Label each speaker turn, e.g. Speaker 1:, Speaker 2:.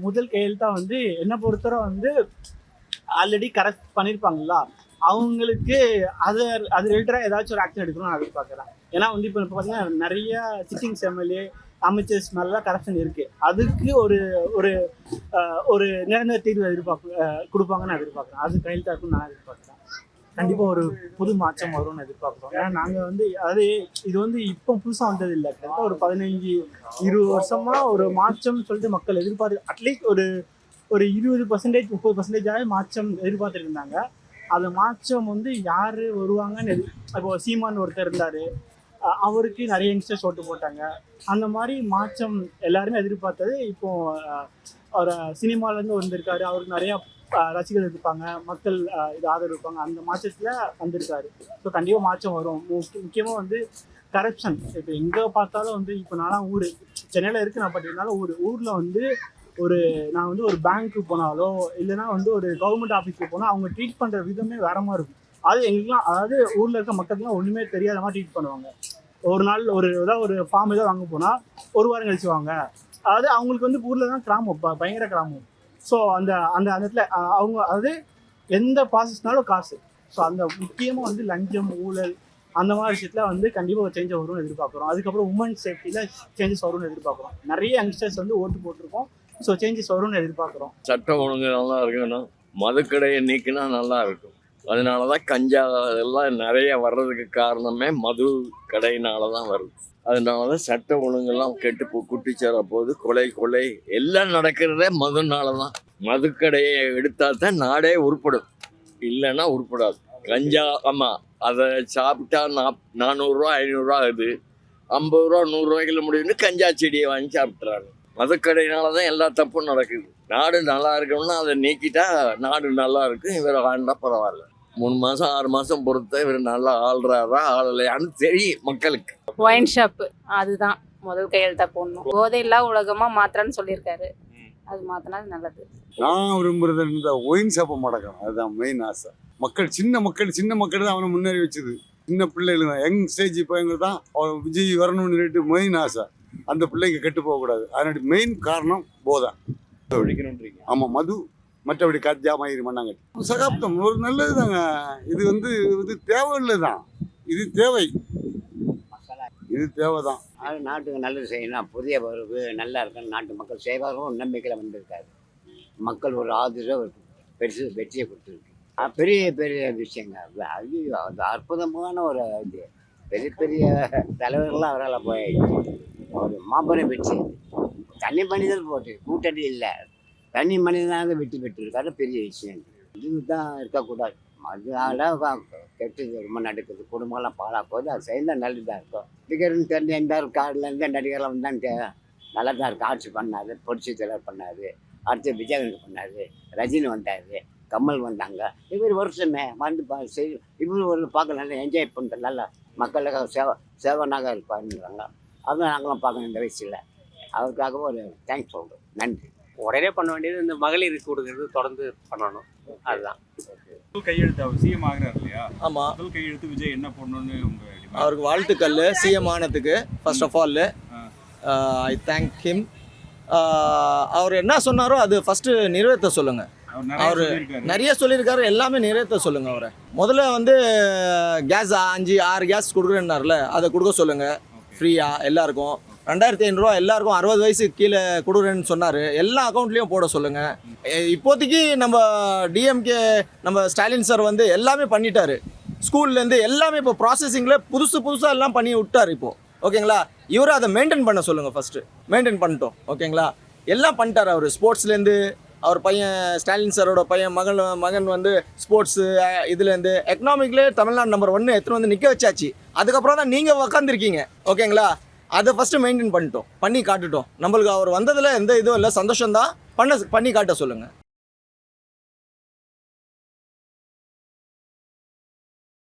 Speaker 1: முதல் கையெழுத்தா வந்து என்ன பொறுத்தவரை வந்து ஆல்ரெடி கரெக்ட் பண்ணியிருப்பாங்களா அவங்களுக்கு அது அது ரிலேட்டடாக ஏதாச்சும் ஒரு ஆக்ஷன் எடுக்கணும்னு நான் எதிர்பார்க்குறேன். ஏன்னா வந்து இப்போ பார்த்தீங்கன்னா நிறைய சிட்டிங்ஸ் எம்எல்ஏ அமைச்சர்ஸ் மேலாம் கரப்ஷன் இருக்குது. அதுக்கு ஒரு ஒரு ஒரு நிரந்தர தீர்வு கொடுப்பாங்கன்னு நான் எதிர்பார்க்குறேன். அது கையெழுத்தா இருக்குன்னு நான் எதிர்பார்க்குறேன். கண்டிப்பாக ஒரு புது மாற்றம் வரும்னு எதிர்பார்க்குறோம். ஏன்னா நாங்கள் வந்து அது இது வந்து இப்போ புதுசாக வந்தது இல்லை. கிட்டத்தட்ட ஒரு 15-20 வருஷமாக ஒரு மாற்றம்னு சொல்லிட்டு மக்கள் எதிர்பார்த்து அட்லீஸ்ட் ஒரு ஒரு 20% 30% மாற்றம் எதிர்பார்த்துட்டு இருந்தாங்க. அந்த மாற்றம் வந்து யார் வருவாங்கன்னு இப்போ சீமான் ஒருத்தர் இருந்தார், அவருக்கு நிறைய யங்ஸ்டர்ஸ் ஓட்டு போட்டாங்க. அந்த மாதிரி மாற்றம் எல்லாருமே எதிர்பார்த்தது. இப்போ அவர் சினிமாலேருந்து வந்திருக்காரு, அவருக்கு நிறையா ரசிகர்கள் இருப்பாங்க, மக்கள் இது ஆதரவு இருப்பாங்க. அந்த மாற்றத்தில் வந்திருக்காரு. ஸோ கண்டிப்பாக மாற்றம் வரும். முக்கியமாக வந்து கரப்ஷன் இப்போ எங்கே பார்த்தாலும் வந்து இப்போ நான்லாம் சென்னையில் இருக்கு, நான் பார்த்தீங்கன்னாலும் ஊரில் வந்து நான் வந்து ஒரு பேங்க்கு போனாலோ இல்லைனா வந்து ஒரு கவர்மெண்ட் ஆஃபீஸுக்கு போனால் அவங்க ட்ரீட் பண்ணுற விதமே வேற மாதிரி இருக்கும். அது எங்களுக்குலாம், அதாவது ஊரில் இருக்க மக்களுக்குலாம் ஒன்றுமே தெரியாத மாதிரி ட்ரீட் பண்ணுவாங்க. ஒரு நாள் ஏதாவது ஒரு ஃபார்ம் ஏதாவது வாங்க போனால் ஒரு வாரம் கழிச்சு வாங்க. அதாவது அவங்களுக்கு வந்து ஊரில் தான் கிராமம், பயங்கர கிராமம். ஸோ அந்த அந்த இடத்துல அவங்க அதாவது எந்த ப்ராசஸ்னாலும் காசு. ஸோ அந்த முக்கியமாக வந்து லஞ்சம், ஊழல் அந்த மாதிரி விஷயத்தில் வந்து கண்டிப்பாக ஒரு சேஞ்சஸ் வரும்னு எதிர்பார்க்குறோம். அதுக்கப்புறம் உமன் சேஃப்டியில் சேஞ்சஸ் வரும்னு எதிர்பார்க்குறோம். நிறைய யங்ஸ்டர்ஸ் வந்து ஓட்டு போட்டிருக்கோம். ஸோ சேஞ்சஸ் வரும்னு எதிர்பார்க்குறோம்.
Speaker 2: சட்டம் ஒழுங்கு நல்லா இருக்கணும், மதுக்கடையை நீக்கினா நல்லா இருக்கும். அதனால தான் கஞ்சா எல்லாம் நிறைய வர்றதுக்கு காரணமே மது கடையினால தான் வருது. அதனால தான் சட்டம் ஒழுங்கெல்லாம் கெட்டு குட்டிச்சேர போது கொலை எல்லாம் நடக்கிறதே மதுனால தான். மதுக்கடையை எடுத்தால் தான் நாடே உருப்படும், இல்லைன்னா உருப்படாது. கஞ்சா ஆமாம், அதை சாப்பிட்டா 400 500 ஆகுது. 50 ரூபா 100 ரூபாய்க்குள்ள முடியும்னு கஞ்சா செடியை வாங்கி சாப்பிட்றாங்க. மதுக்கடையினால தான் எல்லா தப்பும் நடக்குது. நாடு நல்லா இருக்கணும்னா அதை நீக்கிட்டா நாடு நல்லா இருக்கும். இவர் ஆண்டா பரவாயில்ல. 3 மாதம் 6 மாதம் பொறுத்த இவர் நல்லா ஆள்றாரா ஆளலையான்னு தெரியும் மக்களுக்கு.
Speaker 3: ஒயின் ஷாப்பு அதுதான் முதல் கையெழுத்தா போடணும். போதையில்லா உலகமாக மாத்திரன்னு சொல்லியிருக்காரு, அது மாற்றினா நல்லது.
Speaker 4: நான் விரும்புறது இந்த ஒயின் ஷாப்பை மடக்கணும், அதுதான் மெயின் ஆசை. சின்ன மக்கள் தான் அவனை முன்னேறி வச்சுது. சின்ன பிள்ளைகள் தான், யங் ஸ்டேஜ் பையங்க தான் அவன் விஜய் வரணும்னு சொல்லிட்டு மெயின் ஆசை. அந்த பிள்ளைங்க கெட்டு போகக்கூடாது. அதனுடைய மெயின் காரணம் போதை. ஆமாம், மது, மற்றபடி கஜா மயிறு மண்ணாங்கட்டி சகாப்தம் ஒரு நல்லது தாங்க. இது வந்து இது தேவையில்லை தான், இது தேவை, இது தேவை தான்.
Speaker 5: அது நாட்டுக்கு நல்லது செய்யணும், புதிய பொறுப்பு நல்லா இருக்கணும், நாட்டு மக்கள் செய்வார்கள் நம்பிக்கையில் வந்திருக்காரு. மக்கள் ஒரு ஆதரவு பெருசு வெற்றியை கொடுத்துருக்கு. பெரிய பெரிய விஷயங்க அது. அது அற்புதமான ஒரு இது. பெரிய பெரிய தலைவர்கள்லாம் அவரால் போயிடுச்சு. ஒரு மாபெரும் வெற்றி. தனி மனிதன் போட்டு கூட்டணி இல்லை, தனி மனிதனாக வெற்றி பெற்றிருக்காரு. பெரிய விஷயம் இது தான் இருக்கக்கூடாது. அதனால கெட்டது ரொம்ப நடக்குது, குடும்பம்லாம் பாழாக்குவது. அது செய்தால் நல்லதாக இருக்கும். நடிகர்னு தெரிஞ்ச எந்த காரில் எந்த நடிகர்லாம் வந்தான்னு நல்லா தான் இருக்குது. ஆட்சி பண்ணார், பொடிச்சு தலைவர் பண்ணார், அடுத்து விஜயகாந்த் பண்ணார், ரஜினி வந்தார், கமல் வந்தாங்க. இவர் வருஷமே வந்து இவர் ஒரு பார்க்க நல்லா என்ஜாய் பண்ணுற நல்லா மக்களுக்காக சேவனாக இருப்பாருங்கிறாங்க. அதுவும் நாங்களாம் பார்க்கணும் இந்த வயசில். அவருக்காக ஒரு தேங்க்ஸ் சொல்கிறோம், நன்றி.
Speaker 6: உடனே பண்ண வேண்டியது இந்த மகளிருக்கு கொடுக்கறது தொடர்ந்து பண்ணணும், அதுதான்.
Speaker 7: கையெழுத்து அவர் சிஎம் ஆகிறார் இல்லையா?
Speaker 8: ஆமாம்,
Speaker 7: முதல் கையெழுத்து விஜய் என்ன பண்ணணும்னு
Speaker 8: அவருக்கு வாழ்த்துக்கள். சிஎம் ஆனதுக்கு first of all I thank him. அவர் என்ன சொன்னாரோ அது ஃபஸ்ட்டு நிறைவேற்ற சொல்லுங்கள். அவர் நிறைய சொல்லியிருக்காரு, எல்லாமே நிறைவேற்ற சொல்லுங்கள். அவரை முதல்ல வந்து கேஸ் 5-6 கேஸ் கொடுக்குறேன்னார்ல, அதை கொடுக்க சொல்லுங்கள் ஃப்ரீயாக எல்லாருக்கும். 2500 எல்லாருக்கும் 60 வயசுக்கு கீழே கொடுக்குறேன்னு சொன்னார். எல்லா அக்கௌண்ட்லேயும் போட சொல்லுங்கள். இப்போதைக்கு நம்ம டிஎம்கே நம்ம ஸ்டாலின் சார் வந்து எல்லாமே பண்ணிட்டாரு. ஸ்கூல்லேருந்து எல்லாமே இப்போ ப்ராசஸிங்கில் புதுசாக எல்லாம் பண்ணி விட்டார் இப்போது. ஓகேங்களா? இவரை அதை மெயின்டைன் பண்ண சொல்லுங்கள். ஃபஸ்ட்டு மெயின்டைன் பண்ணிட்டோம். ஓகேங்களா? எல்லாம் பண்ணிட்டார் அவர். ஸ்போர்ட்ஸ்லேருந்து அவர் பையன் ஸ்டாலின் சாரோட பையன் மகன் வந்து ஸ்போர்ட்ஸு இதுலேருந்து எக்கனாமிக்லேயே தமிழ்நாடு நம்பர் 1 எடுத்துகிட்டு வந்து நிற்க வச்சாச்சு. அதுக்கப்புறம் தான் நீங்கள் உக்காந்துருக்கீங்க. ஓகேங்களா? அதை ஃபஸ்ட்டு மெயின்டைன் பண்ணிட்டோம், பண்ணி காட்டுட்டோம். நம்மளுக்கு அவர் வந்ததில் எந்த இதுவும் இல்லை, சந்தோஷம்தான். பண்ணி காட்ட சொல்லுங்கள்.